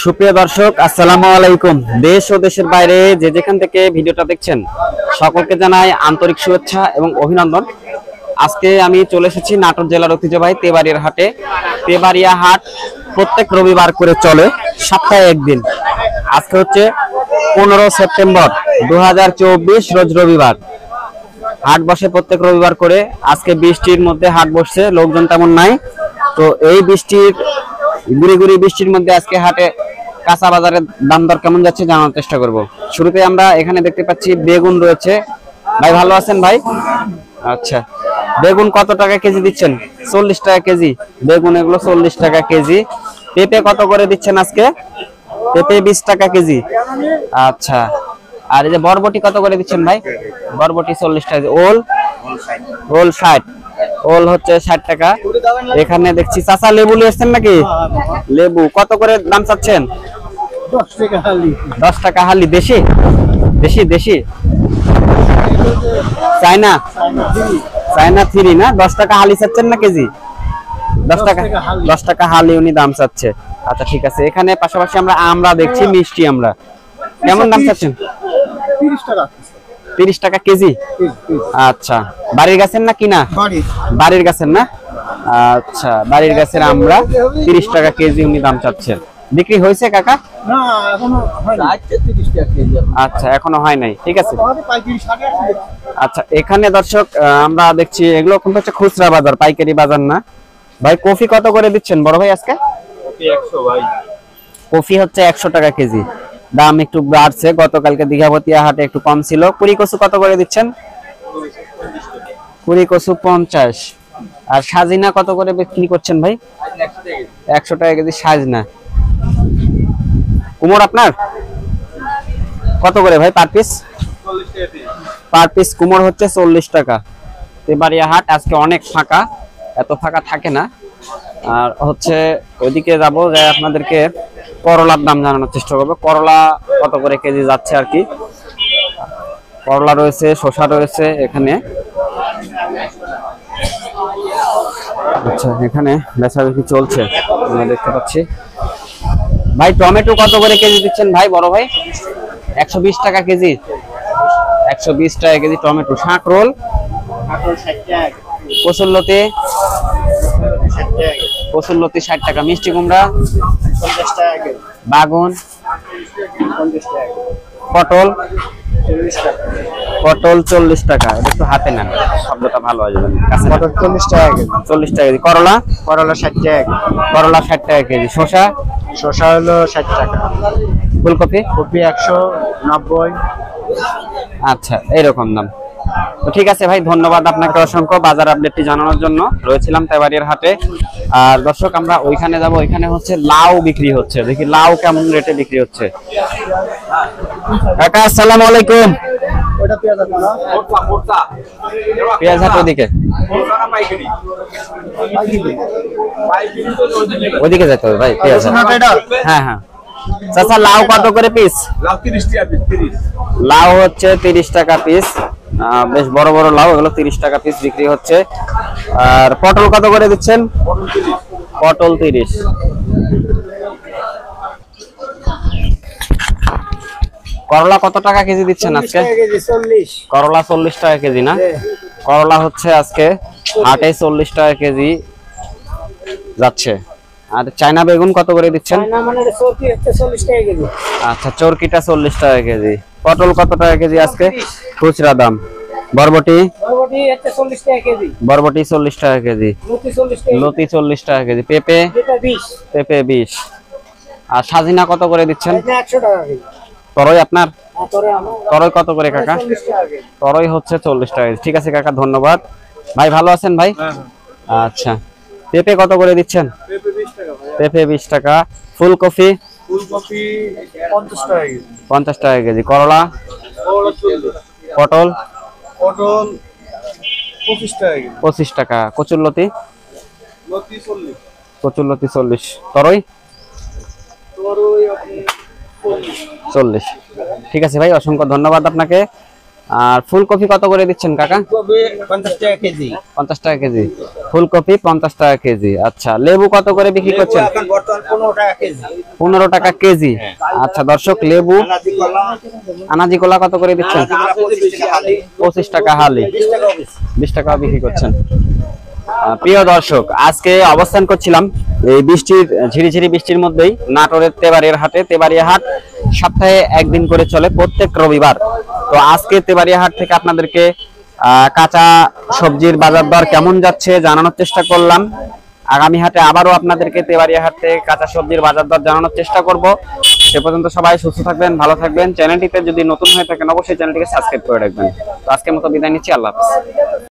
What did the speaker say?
সুপ্রিয় দর্শক, আসসালামু আলাইকুম। দেশ ও দেশের বাইরে যে যেখান থেকে ভিডিওটা দেখছেন সকলকে জানাই আন্তরিক শুভেচ্ছা এবং অভিনন্দন। আজকে আমি চলে এসেছি নাটোর জেলার ঐতিহ্যবাহী তেবাড়িয়ার হাটে। তেবাড়িয়া হাট প্রত্যেক রবিবার করে চলে, সপ্তাহে একদিন। আজকে হচ্ছে 15 সেপ্টেম্বর 2024, রোজ রবিবার। হাট বসে প্রত্যেক রবিবার করে। আজকে বৃষ্টির মধ্যে হাট বসছে, লোকজন তেমন নাই। তো এই বৃষ্টির গুড়ি বৃষ্টির মধ্যে আজকে হাটে কাঁচা বাজারের দাম দর কেমন যাচ্ছে জানার চেষ্টা করব। শুরুতে আমরা এখানে দেখতে পাচ্ছি বেগুন রয়েছে। ভাই ভালো আছেন ভাই? আচ্ছা, বেগুন কত টাকা কেজি দিচ্ছেন? 40 টাকা কেজি বেগুন, এগুলো 40 টাকা কেজি। পেঁপে কত করে দিচ্ছেন আজকে? পেঁপে 20 টাকা কেজি। আচ্ছা, আর এই যে বরবটি কত করে দিচ্ছেন ভাই? বরবটি 40 টাকা। ওল 60, ওল হচ্ছে 60 টাকা। এখানে দেখছি চাচা লেবু নিয়ে আসছেন নাকি? লেবু কত করে দাম চাচ্ছেন? 10 টাকা হালি। 10 টাকা হালি। দেশি দেশি দেশি চায়না 3 না? 10 টাকা হালি চাচ্ছেন না কেজি? 10 টাকা হালি উনি দাম চাচ্ছে। আচ্ছা ঠিক আছে। এখানে পাশাপাশি আমরা দেখছি মিষ্টি আমরা। কেমন দাম চাচ্ছেন? 30 টাকা। 30 টাকা কেজি। আচ্ছা, বাড়ির গাছের না কিনা? বাড়ির গাছের না? আচ্ছা, বাড়ির গাছের আমরা 30 টাকা কেজি উনি দাম চাচ্ছেন। বিক্রি হয়েছে কাকা? না, এখনো হয়নি। 30 টাকা কেজি। আচ্ছা, এখনো হয় নাই। ঠিক আছে। আচ্ছা, এখানে দর্শক আমরা দেখছি এগুলো কিন্তু হচ্ছে খুচরা বাজার, পাইকারি বাজার না। ভাই কফি কত করে দিচ্ছেন বড় ভাই আজকে? কফি 100 ভাই। কফি হচ্ছে 100 টাকা কেজি। দাম একটু বাড়ছে, গতকালকে দীঘাপতিয়া হাটে একটু কম ছিল। কুড়ি কচু কত করে দিচ্ছেন? কুড়ি কচু 50। আর সাজিনা কত করে বিক্রি করছেন ভাই? 100 টাকা কেজি সাজনা। কুমড় আপনার কত করে ভাই পার পিস? 40 টাকা। পার পিস কুমড় হচ্ছে 40 টাকা। তেবাড়িয়া হাট আজকে অনেক ফাঁকা, এত ফাঁকা থাকে না। আর হচ্ছে ওইদিকে যাবো, যে আপনাদেরকে করলার দাম জানানোর চেষ্টা করবো। করলা কত করে কেজি যাচ্ছে আর কি। করলা রয়েছে, শসা রয়েছে এখানে। আচ্ছা, এখানে বেচাবেচি চলছে আমরা দেখতে পাচ্ছি। ভাই টমেটো কত করে কেজি দিচ্ছেন ভাই বড় ভাই? 120 টাকা কেজি। 120 টাকা কেজি টমেটো। শাক রোল 60 টাকা। কচুরলতি 60 টাকা। মিষ্টি কুমড়া 50 টাকা। বাগুন 50 টাকা। পটল 40 টাকা। পটল 40 টাকা। এটা একটু হাতে নেন, শব্দটা ভালো হয়ে যাবে। পটল 40 টাকা কেজি। 40 টাকা কেজি। করলা করলা 60 টাকা। করলা 60 টাকা কেজি। শসা শসা হলো 60 টাকা। ফুলকপি কপি 190। আচ্ছা, এইরকম দাম। তো ঠিক আছে ভাই, ধন্যবাদ আপনাকে অসংখ্য বাজার আপডেটটি জানানোর জন্য। রয়েছিলাম তেবাড়িয়ার হাটে। আর দর্শক আমরা ওইখানে যাব, ওইখানে হচ্ছে লাউ বিক্রি হচ্ছে। দেখি লাউ কেমন রেটে বিক্রি হচ্ছে। কাকা আসসালামু আলাইকুম। ওটা পেঁয়াজ আছে না? পেঁয়াজ হাট ওইদিকে, ওইদিকে যেতে হবে ভাই। পেঁয়াজ হাট, হ্যাঁ হ্যাঁ। চাচা লাউ কত করে পিস? লাউ 30 টাকা পিস। লাউ হচ্ছে 30 টাকা পিস। বেশ বড় বড় লাউ, এগুলো 30 টাকা পিস বিক্রি হচ্ছে। আর পটল কত করে দিচ্ছেন? পটল 30। করলা কত টাকা কেজি দিচ্ছেন আজকে? করলা 40 টাকা কেজি না? করলা হচ্ছে আজকে হাটে 40 টাকা কেজি যাচ্ছে। আর চায়না বেগুন কত করে দিচ্ছেন? আচ্ছা, চরকিটা 40 টাকা কেজি। পটল কত টাকা কেজি আজকে খুচরা দাম? বরবটি 40 টাকা কেজি। লতি 40 টাকা কেজি। পেঁপে 20। আর সাজিনা কত করে দিচ্ছেন? তরই আপনার? তরই কত করে কাকা? তরই হচ্ছে 40 টাকা। ঠিক আছে কাকা, ধন্যবাদ। ভাই ভালো আছেন ভাই? আচ্ছা, পেঁপে কত করে দিচ্ছেন? পেঁপে 20 টাকা। ফুলকপি 50 টাকা কেজি। করলা পটল 25 টাকা। কচুরলতি 40। তরই 40। ঠিক আছে ভাই, অসংখ্য ধন্যবাদ আপনাকে। আর ফুলকপি কত করে দিচ্ছেন কাকা? 50 টাকা কেজি। 50 টাকা কেজি। ফুলকপি 50 টাকা কেজি। আচ্ছা, লেবু কত করে বিক্রি করছেন? এখন বর্তমান 15 টাকা কেজি। 15 টাকা কেজি। আচ্ছা দর্শক, লেবু আনাজি কলা আনাজি কলা কত করে দিচ্ছেন? 25 টাকা হালি। 25 টাকা হালি। 20 টাকা পিস। 20 টাকা বিক্রি করছেন। প্রিয় দর্শক, আজকে অবস্থান করছিলাম এই বৃষ্টির ঝিরিঝিরি বৃষ্টির মধ্যেই নাটোরের তেবাড়িয়ার হাটে। তেবাড়িয়া হাট সপ্তাহে একদিন করে চলে প্রত্যেক রবিবার। তো আজকে তেবাড়িয়া হাট থেকে আপনাদেরকে কাঁচা সবজির বাজার দর কেমন যাচ্ছে জানানোর চেষ্টা করলাম। আগামী হাটে আবারও আপনাদেরকে তেবাড়িয়া হাট থেকে কাঁচা সবজির বাজার দর জানানোর চেষ্টা করব। সে পর্যন্ত সবাই সুস্থ থাকবেন, ভালো থাকবেন। চ্যানেলটিতে যদি নতুন হয়ে থাকেন অবশ্যই চ্যানেলটিকে সাবস্ক্রাইব করে রাখবেন। তো আজকের মতো বিদায় নিচ্ছি, আল্লাহ হাফেজ।